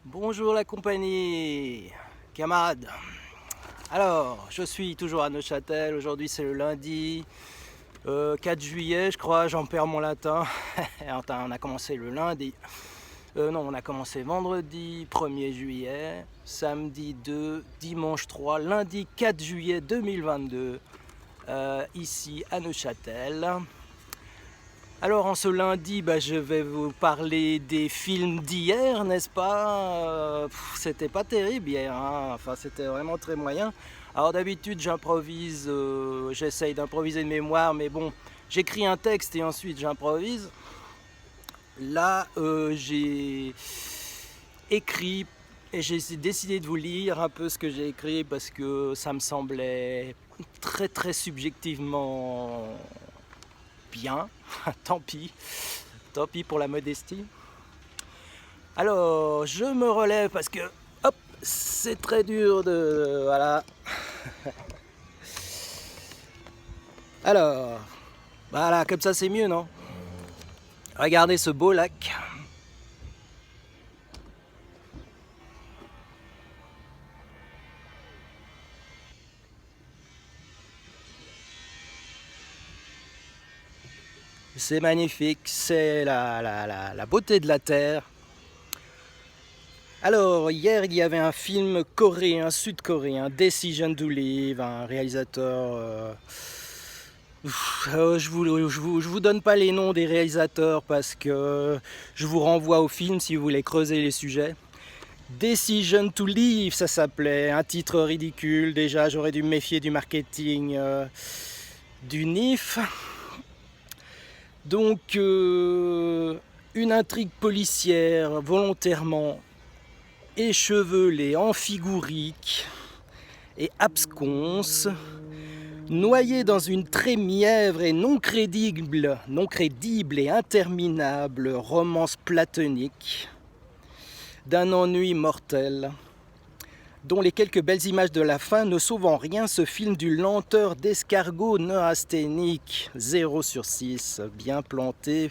Bonjour la compagnie, camarades. Alors, je suis toujours à Neuchâtel. Aujourd'hui, c'est le lundi 4 juillet, je crois. J'en perds mon latin. Enfin, on a commencé le lundi. Non, on a commencé vendredi 1er juillet, samedi 2, dimanche 3, lundi 4 juillet 2022, ici à Neuchâtel. Alors en ce lundi, je vais vous parler des films d'hier, n'est-ce pas? C'était pas terrible hier, hein. Enfin c'était vraiment très moyen. Alors d'habitude j'improvise, j'essaye d'improviser de mémoire, mais bon, j'écris un texte et ensuite j'improvise. Là j'ai écrit et j'ai décidé de vous lire un peu ce que j'ai écrit parce que ça me semblait très très subjectivement bien. Tant pis pour la modestie. Alors, je me relève parce que, hop, c'est très dur de... Voilà. Alors, voilà, comme ça c'est mieux, non? Regardez ce beau lac. C'est magnifique, c'est la beauté de la terre. Alors, hier, il y avait un film coréen, sud-coréen, Decision to Live, un réalisateur... je vous donne pas les noms des réalisateurs parce que je vous renvoie au film si vous voulez creuser les sujets. Decision to Live, ça s'appelait, un titre ridicule. Déjà, j'aurais dû me méfier du marketing du NIF. Donc, une intrigue policière volontairement échevelée, amphigourique et absconce, noyée dans une très mièvre et non crédible et interminable romance platonique d'un ennui mortel, dont les quelques belles images de la fin ne sauvent en rien ce film d'une lenteur d'escargot neurasthénique. 0 sur 6, bien planté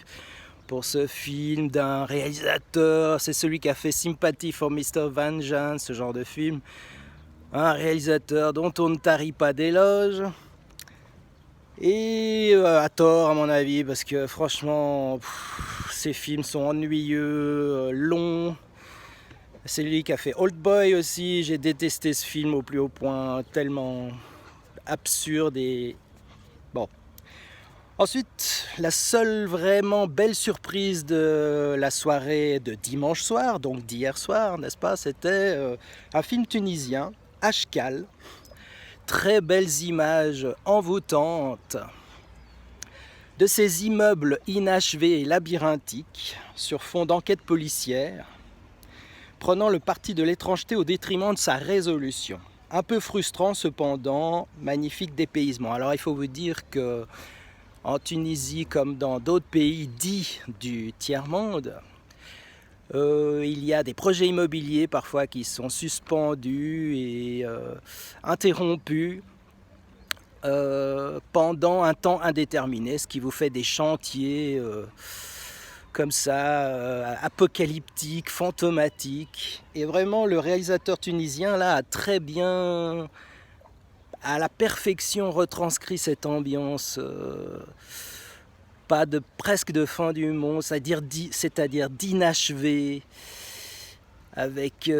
pour ce film d'un réalisateur. C'est celui qui a fait Sympathy for Mr. Vengeance, ce genre de film. Un réalisateur dont on ne tarit pas d'éloges. Et à tort à mon avis, parce que franchement, ces films sont ennuyeux, longs. C'est lui qui a fait Old Boy aussi. J'ai détesté ce film au plus haut point, tellement absurde et bon. Ensuite, la seule vraiment belle surprise de la soirée de dimanche soir, donc d'hier soir, n'est-ce pas? C'était un film tunisien, Ashkal. Très belles images envoûtantes de ces immeubles inachevés et labyrinthiques sur fond d'enquête policière, prenant le parti de l'étrangeté au détriment de sa résolution. Un peu frustrant cependant, magnifique dépaysement. Alors il faut vous dire que en Tunisie comme dans d'autres pays dits du tiers-monde, il y a des projets immobiliers parfois qui sont suspendus et interrompus pendant un temps indéterminé, ce qui vous fait des chantiers comme ça, apocalyptiques, fantomatiques. Et vraiment, le réalisateur tunisien là a très bien, à la perfection, retranscrit cette ambiance. Pas de presque de fin du monde, c'est-à-dire d'inachevé, avec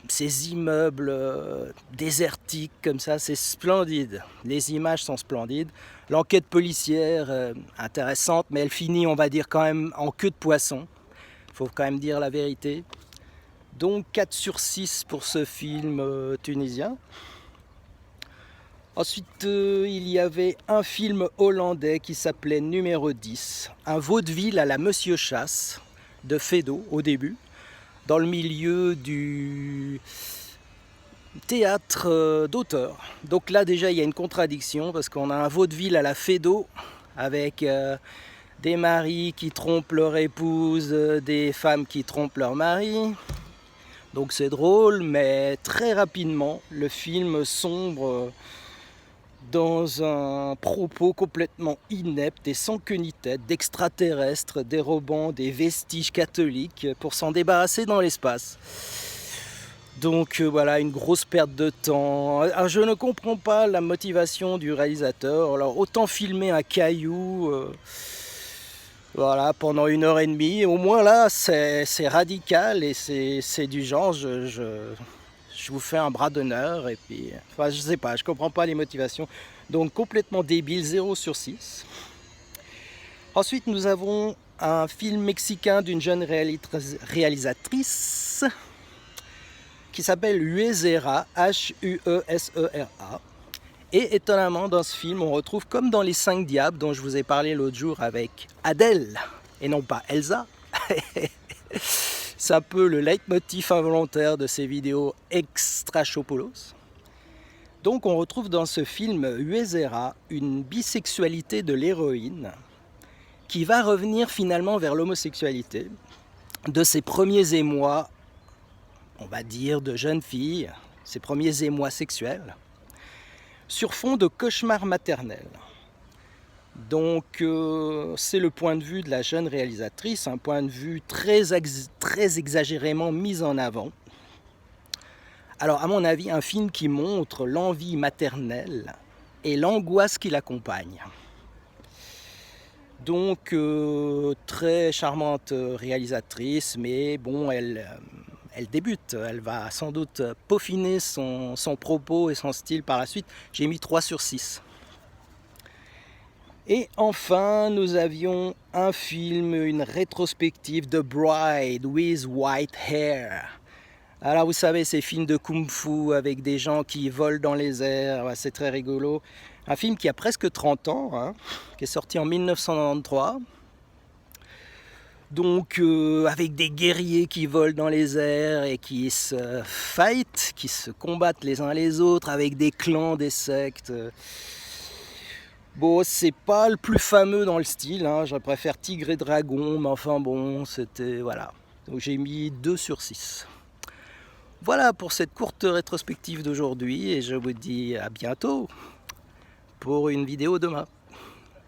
ces immeubles désertiques comme ça, c'est splendide. Les images sont splendides. L'enquête policière intéressante, mais elle finit, on va dire, quand même en queue de poisson. Il faut quand même dire la vérité. Donc 4 sur 6 pour ce film tunisien. Ensuite, il y avait un film hollandais qui s'appelait Numéro 10, un vaudeville à la Monsieur Chasse de Feydeau au début, dans le milieu du théâtre d'auteur. Donc là déjà il y a une contradiction parce qu'on a un vaudeville à la Feydeau avec des maris qui trompent leur épouse, des femmes qui trompent leur mari. Donc c'est drôle, mais très rapidement le film sombre dans un propos complètement inepte et sans queue ni tête d'extraterrestres dérobant des vestiges catholiques pour s'en débarrasser dans l'espace. Donc voilà, une grosse perte de temps. Alors, je ne comprends pas la motivation du réalisateur. Alors autant filmer un caillou voilà, pendant 1h30, au moins là c'est radical et c'est du genre je vous fais un bras d'honneur et puis, enfin je sais pas, je comprends pas les motivations. Donc complètement débile, 0 sur 6. Ensuite nous avons un film mexicain d'une jeune réalisatrice qui s'appelle Huesera, Huesera. Et étonnamment dans ce film on retrouve comme dans Les 5 Diables dont je vous ai parlé l'autre jour avec Adèle et non pas Elsa. C'est un peu le leitmotiv involontaire de ces vidéos extra chopolos. Donc on retrouve dans ce film Huesera une bisexualité de l'héroïne qui va revenir finalement vers l'homosexualité de ses premiers émois, on va dire de jeune fille, ses premiers émois sexuels, sur fond de cauchemar maternel. Donc c'est le point de vue de la jeune réalisatrice, un point de vue très exagérément mis en avant. Alors à mon avis, un film qui montre l'envie maternelle et l'angoisse qui l'accompagne. Donc très charmante réalisatrice, mais bon, elle débute, elle va sans doute peaufiner son propos et son style par la suite. J'ai mis 3 sur 6. Et enfin, nous avions un film, une rétrospective de Bride with White Hair. Alors vous savez, ces films de kung-fu avec des gens qui volent dans les airs, c'est très rigolo. Un film qui a presque 30 ans, hein, qui est sorti en 1993. Donc avec des guerriers qui volent dans les airs et qui se fight, qui se combattent les uns les autres avec des clans, des sectes. Bon, c'est pas le plus fameux dans le style, hein. Je préfère Tigre et Dragon, mais enfin bon, c'était, voilà. Donc j'ai mis 2 sur 6. Voilà pour cette courte rétrospective d'aujourd'hui, et je vous dis à bientôt pour une vidéo demain.